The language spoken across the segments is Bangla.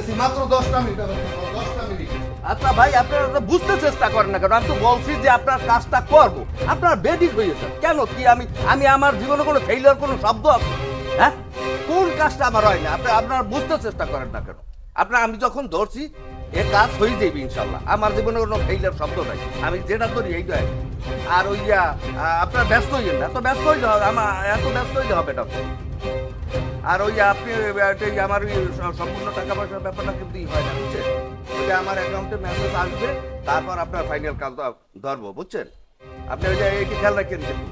আসতেছি, মাত্র 10টা মিনিট অপেক্ষা করো, 10টা মিনিট। আচ্ছা ভাই, আপনারা তো বুঝতে চেষ্টা করেন না কেন? আমি তো বলছি যে আপনার কাজটা করব, আপনার বেদিক হয়েছে কেন? কি আমি আমার জীবনে কোনো ফেইলিয়ার কোনো শব্দ আছে? হ্যাঁ, কোন কাজটা আমার হয় না? আপনারা বুঝতে চেষ্টা করেন না কেন? আমি যখন ধরছি এ কাজ হয়ে যাবে ইনশাল্লাহ। আমার জীবনে কোনো ফেইলিয়ার শব্দ নাই, আমি যেটা ধরি এইটা। আর আপনার ব্যস্ত হইয়েন না, এত ব্যস্ত হইলে হবে এত ব্যস্ত হইলে হবে না। আর আপনি আমার সম্পূর্ণ টাকা পয়সার ব্যাপারটা কিন্তু হয় না, বুঝছেন? আমার অ্যাকাউন্টে মেসেজ আসবে, তারপর আপনার ফাইনাল কাজ ধরবো, বুঝছেন? আপনি এইটি খেয়াল রাখেন কিন্তু।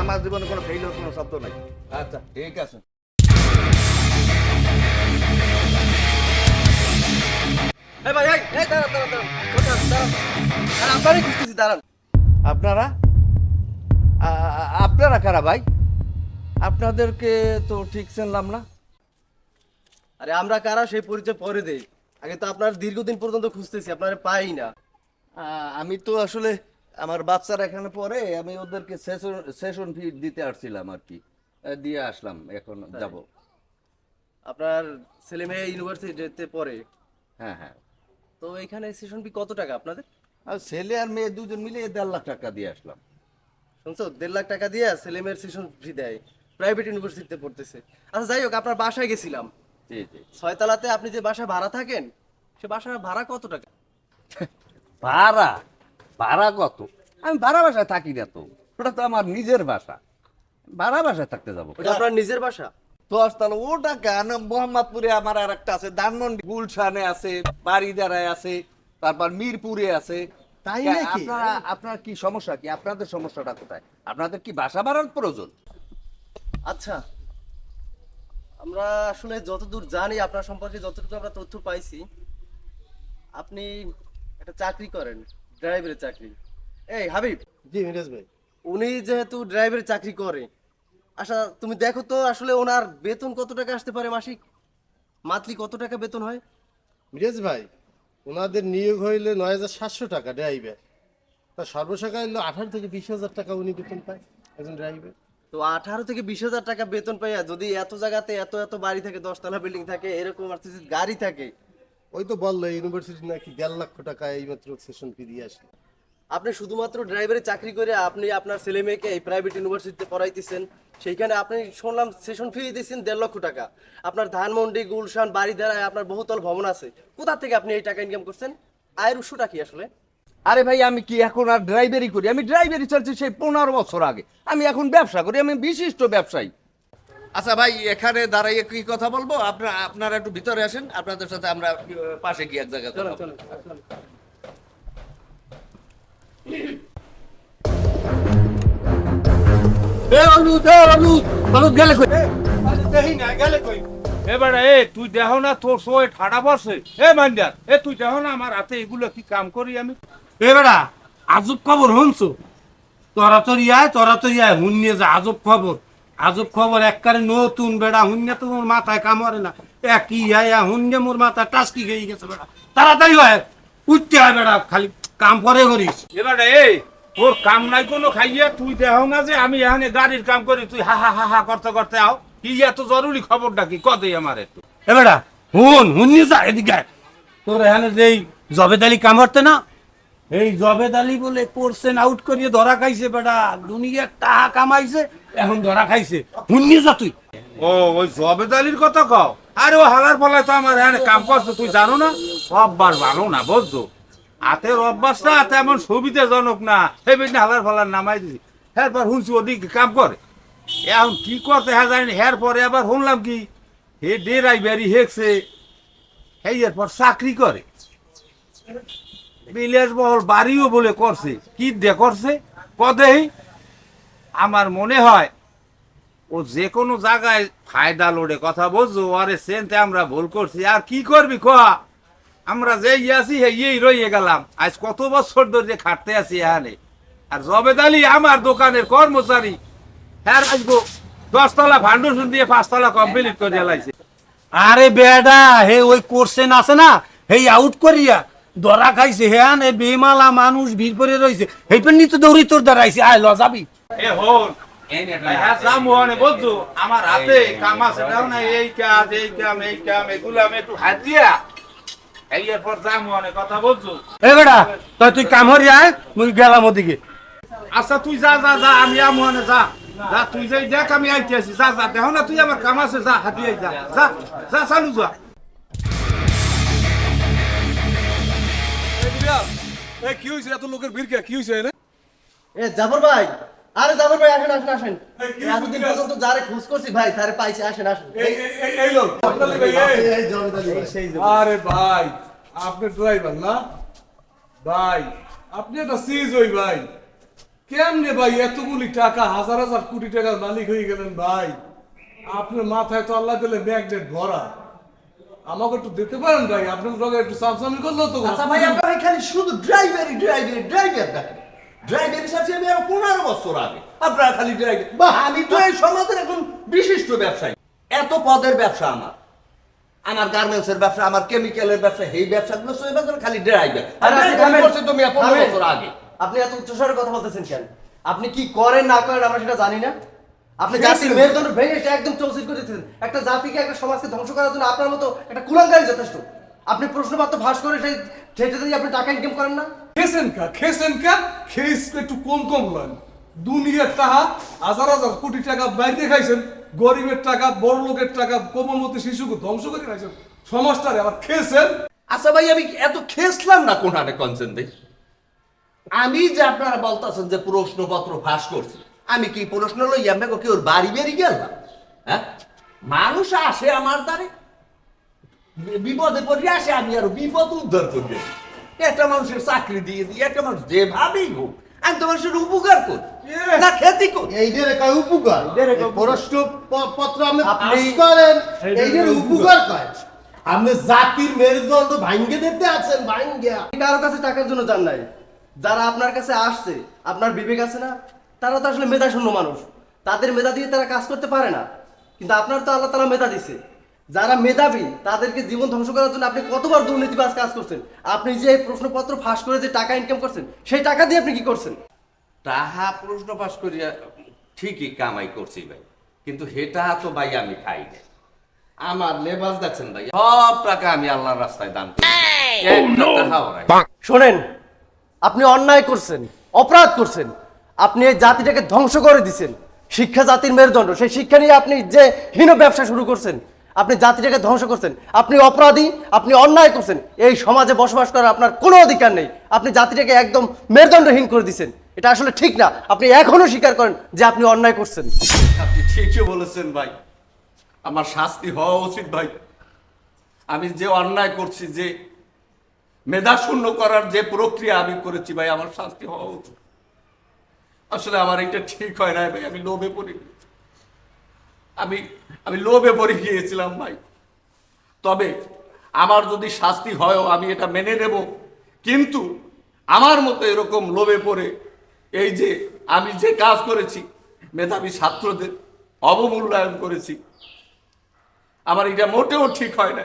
আমার জীবনে কোনো ফেইলিয়ার কোনো শব্দ নাই। আচ্ছা ঠিক আছে। আপনারা আপনারা কারা ভাই? আপনাদেরকে তো ঠিক চিনলাম না। আরে আমরা কারা সেই পরিচয় পরে দেই, আগে তো আপনার দীর্ঘদিন পর্যন্ত খুঁজতেছি, আপনার পাই না। আমি তো আসলে আমার বাচ্চারা এখানে পড়ে, আমি ওদেরকে সেশন ফি দিতে আসছিলাম আর কি, দিয়ে আসলাম, এখন যাব। আপনার ছেলে মেয়ে ইউনিভার্সিটিতে পড়ে, হ্যাঁ হ্যাঁ। তো এখানে সেশন ফি কত টাকা আপনাদের? আর ছেলে আর মেয়ে দুজন মিলে 1.5 লাখ টাকা দিয়ে আসলাম। শুনছো, 1.5 লাখ টাকা দিয়ে ছেলে মেয়ের সেশন ফি দেয়, প্রাইভেট ইউনিভার্সিটিতে পড়তেছে। আচ্ছা যাই হোক, আপনার বাসায় গেছিলাম, জি জি। 6 তলাতে আপনি যে বাসায় ভাড়া থাকেন, সে বাসার ভাড়া কত টাকা? ভাড়া? ভাড়া কত? আমি ভাড়া বাসায় থাকি না তো, ওটা তো আমার নিজের বাসা। ভাড়া বাসায় থাকতে যাবো? ওটা আপনার নিজের বাসা? 10 তলা ওটা কেন? মোহাম্মদপুরে আমার আর একটা আছে, ধানমন্ডি গুলশানে আছে, বাড়িদারায় আছে, তারপর মিরপুরে আছে। তাই নাকি? আপনার কি সমস্যা? কি আপনাদের সমস্যাটা কোথায়? আপনাদের কি বাসা ভাড়ার প্রয়োজন? আচ্ছা, আমরা আসলে যতদূর জানি আপনার সম্পর্কে, যতটুকু আমরা তথ্য পাইছি, আপনি একটা চাকরি করেন, ড্রাইভারের চাকরি। এই হাবিব, জি মিরাজ ভাই। উনি যেহেতু ড্রাইভারের চাকরি করে, আচ্ছা তুমি দেখো তো আসলে ওনার বেতন কত টাকা আসতে পারে মাসিক, মান্থলি কত টাকা বেতন হয়? মিরাজ ভাই, ওনাদের নিয়োগ হইলে 9,700 টাকা ড্রাইভার। তা সর্বসাকা হইলো 18 থেকে 20,000 টাকা উনি বেতন পায় একজন ড্রাইভার। তো 18 থেকে 20,000 টাকা বেতন পাইয়া যদি এত জায়গাতে এত এত বাড়ি থাকে, 10 তলা বিল্ডিং থাকে, এরকম আর গাড়ি থাকে, ওই তো বললো ইউনিভার্সিটি নাকি 1.5 লক্ষ টাকা এইমাত্র সেশন ফি দিয়ে আসে। আপনি শুধুমাত্র ড্রাইভারের চাকরি করে আপনি আপনার ছেলে মেয়েকে এই প্রাইভেট ইউনিভার্সিটিতে পড়াইতেছেন, সেইখানে আপনি শুনলাম সেশন ফি দিয়েছেন 1.5 লক্ষ টাকা। আপনার ধানমন্ডি গুলশান বাড়ি দ্বারায় আপনার বহুতল ভবন আছে, কোথা থেকে আপনি এই টাকা ইনকাম করছেন? আয়ের উৎসটা কি আসলে? আরে ভাই, আমি কি এখন আর ড্রাইভারি করি? আমি ড্রাইভারি চালছি সেই 15 বছর আগে। আমি এখন ব্যবসা করি, আমি বিশিষ্ট ব্যবসায়ী। আচ্ছা ভাই, এখানে দাঁড়াইয়ে কি কথা বলবো? আপনারা একটু ভিতরে আসেন, আপনাদের সাথে আমরা পাশে গিয়ে এক জায়গায় কথা বলবো। এবারে তুই দেখো না তোর সবাই ঠাডা পড়ছে। মান্ডার, তুই দেখো না আমার হাতে এগুলো কি কাম করি আমি। বেড়া আজব খবর শুনছো? তোরা তো ইয়ায় হুন্যে যা আজব খবর। আজব খবর একবারে নতুন বেড়া, হুন্যে তো মোর মাথায় কামড়ে না। একই ইয়া হুন্যে মোর মাথা টাস্কি খেয়ে গেছে বেড়া। তাড়াতাড়ি হয়, উঠতে হয় বেড়া, খালি কাম করে করিস। এবারে তোর কাম নাই কোনো খাইয়া, তুই দেখো না যে আমি এখানে গাড়ির কাম করি, তুই হা হা হা হা করতে করতে আও। কি এত জরুরি খবরটা কি কতই আমার একটু। বেড়া হুন্যে যা এদিকে আয়। তোর এখানে যেই জবেদ আলী কামড়তে না, এই জবেদ আলী বলে কোর্সেন আউট করিয়ে ধরা খাইছে বেটা, দুনিয়ার টাকা কামাইছে, এখন ধরা খাইছে। হুন্যে যা তুই। ও ওই জবেদ আলীর কথা কও? আরে ও হালার ফলায় তো আমার এখানে কাম করছে, তুই জানো না? অভ্যাস ভালো না, বুঝছো? হাতের অভ্যাসটা তেমন সুবিধাজনক না, সেই বেশি হালার ফলার নামাই দিছি। এরপর শুনছি ওদিকে কাম করে, এখন কি করতে হ্যাঁ জানি। এর পরে আবার শুনলাম কি হে ড্রাইভারি হেকছে, এই এরপর চাকরি করে, বিলাসবহল বাড়িও বলে করছে। কি দে করছে কদেই? আমার মনে হয় ও যে কোনো জায়গায় ফায়দা লোড়ে কথা বলছো, আরে সেনতে আমরা ভুল করছি। আর কি করবি কোয়া, আমরা যে আছি এই রয়ে গেলাম। আজ কত বছর ধরে খাটতে আছি এখানে। আর জবেদ আলী আমার দোকানের কর্মচারী, হ্যাঁ আসবো 10 তলা ফাউন্ডেশন দিয়ে 5 তলা কমপ্লিট করে লাইছে। আরে বেডা, হে ওই কোর্সেন আছে না, হেই আউট করিয়া ধরা খাইছে। হ্যাঁ বেমালা মানুষ ভিড় করে রয়েছে, হেই পেন নিতে দৌড়ি তোর দাঁড়াইছে। আয় ল যাবি। হন হ্যাঁ যাবো মানে বুঝছো আমার হাতে কাম আছে তাও না এই কাম এগুলো আমি একটু হাত দিয়া এরপর যাবো মানে কথা বলছো। এ বেটা তুই কাম হরি আয় মুই গেলাম ওদিকে। আচ্ছা তুই যা যা যা আমি আমু মানে যা যা তুই যাই দেখ আমি আইতে আছি যা যা দেখো না তুই আমার কাম আছে যা হাতি যা যা যা চালু যা। কি হয়েছে এত লোকের ভিড় কে কি হয়েছে এ জাফর ভাই, আরে জাফর ভাই আসেন আসেন আসেন। এতদিন পর্যন্ত যারে খোঁজ করছি ভাই তারে পাইছি, আসেন আসেন। এই লোক আরে ভাই আপনি ড্রাইভার না ভাই, আপনি একটা সিজ হই ভাই, কেমনে ভাই এতগুলি টাকা হাজার হাজার কোটি টাকার মালিক হয়ে গেলেন ভাই? আপনার মাথায় তো আল্লাহ দিলে ম্যাগনেট ভরা, আমাকে একটু দিতে পারেন ভাই? আপনার লগে একটু সামসামি করলো তো। আচ্ছা ভাই আপনারা খালি শুধু ড্রাইভার দেখেন, ড্রাইভারের সাথে আমি আরো 15 বছর আগে, আপনারা খালি ড্রাইভার। আমি তো এই সমাজের এখন বিশিষ্ট ব্যবসায়ী, এত পদের ব্যবসা আমার গার্মেন্টসের ব্যবসা, আমার কেমিক্যালের ব্যবসা, এই ব্যবসাগুলো সব ব্যবসা খালি ড্রাইভার। আরে আপনি ড্রাইভার করছে তো আমি 15 বছর আগে। আপনি এত উচ্চস্বরে কথা বলতেছেন কেন? আপনি কি করেন না করেন আমরা সেটা জানি না। আপনি জাতির মেরুদণ্ড ভেঙে সেটা একদম চৌচির করে দিতেছেন। একটা জাতিকে, একটা সমাজকে ধ্বংস করার জন্য আপনার মতো একটা কুলাঙ্গারই যথেষ্ট। আপনি প্রশ্নপত্র ফাঁস করে সেটা দিয়ে আপনি টাকা ইনকাম করেন না। খেয়েছেন কা খেয়েছ একটু কম কম লন। দুনিয়ার টাকা হাজার হাজার কোটি টাকা বাইরে খাইছেন, গরিবের টাকা, বড় লোকের টাকা, কোমলমতি শিশুকে ধ্বংস করে খাইছেন, সমাজটারে আবার খেয়েছেন। আচ্ছা ভাই আমি এত খেসলাম না কোন হারে কনসেন দেই। আমি যে আপনারা বলতেছেন যে প্রশ্নপত্র ফাঁস করছি, আমি কি প্রশ্ন লই আমি কি ওর বাড়ি বেরিয়ে গেলাম? হ্যাঁ, মানুষ আসে আমার দ্বারে, বিপদে পড়ে আসে, আমি আর বিপদ উদ্ধার করবে। একটা মানুষের চাকরি দিয়ে দিই, একটা মানুষ যেভাবেই হোক আমি তো মানুষের উপকার করি না ক্ষতি করি। এইদের কয় উপকার, প্রশ্ন পত্র আপনি পাস করেন, এইদের উপকার কয়। আপনি জাতির মেরুদণ্ড ভাঙ্গে দিতে আছেন, ভাঙ্গিয়া। আপনি কারো কাছে টাকার জন্য যান নাই। যারা আপনার কাছে আসছে, আপনার বিবেক আছে না, তারা তো আসলে মেধাশূন্য মানুষ, তাদের মেধা দিয়ে তারা কাজ করতে পারে না। কিন্তু আপনার তো আল্লাহ তাআলা মেধা দিছে। যারা মেধাবী তাদেরকে জীবন ধ্বংস করার জন্য আপনি কতবার দুর্নীতিবাজ কাজ করছেন। আপনি যে প্রশ্নপত্র ফাঁস করে যে টাকা ইনকাম করছেন, সেই টাকা দিয়ে আপনি কি করছেন? তাহা প্রশ্ন পাস করিয়া ঠিকই কামাই করছি ভাই, কিন্তু হেটা তো ভাই আমি খাই না। আমার লেবাস দেখছেন ভাই, সব টাকা আমি আল্লাহর রাস্তায় দান করি, একটা টাকাও নাই। শোনেন, আপনি অন্যায় করছেন, অপরাধ করছেন, আপনি এই জাতিটাকে ধ্বংস করে দিচ্ছেন। শিক্ষা জাতির মেরুদণ্ড, সেই শিক্ষা নিয়ে আপনি যে হীন ব্যবসা শুরু করছেন, আপনি জাতিটাকে ধ্বংস করছেন। আপনি অপরাধী, আপনি অন্যায় করছেন। এই সমাজে বসবাস করার আপনার কোনো অধিকার নেই। আপনি জাতিটাকে একদম মেরুদণ্ডহীন করে দিচ্ছেন। এটা আসলে ঠিক না। আপনি এখনো স্বীকার করেন যে আপনি অন্যায় করছেন। আপনি ঠিকই বলেছেন ভাই, আমার শাস্তি হওয়া উচিত ভাই। আমি যে অন্যায় করছি, যে মেধা শূন্য করার যে প্রক্রিয়া আমি করেছি ভাই, আমার শাস্তি হওয়া উচিত। আসলে আমার এটা ঠিক হয় না ভাই, আমি লোভে পড়ে আমি লোভে পড়ে গিয়েছিলাম ভাই। তবে আমার যদি শাস্তি হয়ও আমি এটা মেনে নেব, কিন্তু আমার মতো এরকম লোভে পড়ে এই যে আমি যে কাজ করেছি, মেধাবী ছাত্রদের অবমূল্যায়ন করেছি, আমার এটা মোটেও ঠিক হয় না।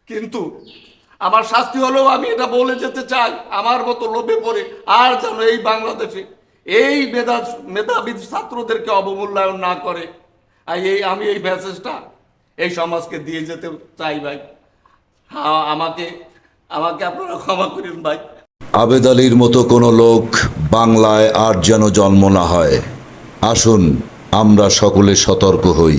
কিন্তু আমার শাস্তি হলেও আমি এটা বলে যেতে চাই, আমার মতো লোভে পড়ে আর যেন এই বাংলাদেশে এই মেধাবী ছাত্রদেরকে অবমূল্যায়ন না করে। আমি এই মেসেজটা এই সমাজকে দিয়ে যেতে চাই ভাই। হ্যাঁ, আমাকে আপনারা ক্ষমা করেন ভাই। আবেদ আলীর মতো কোনো লোক বাংলায় আর যেন জন্ম না হয়। আসুন আমরা সকলে সতর্ক হই।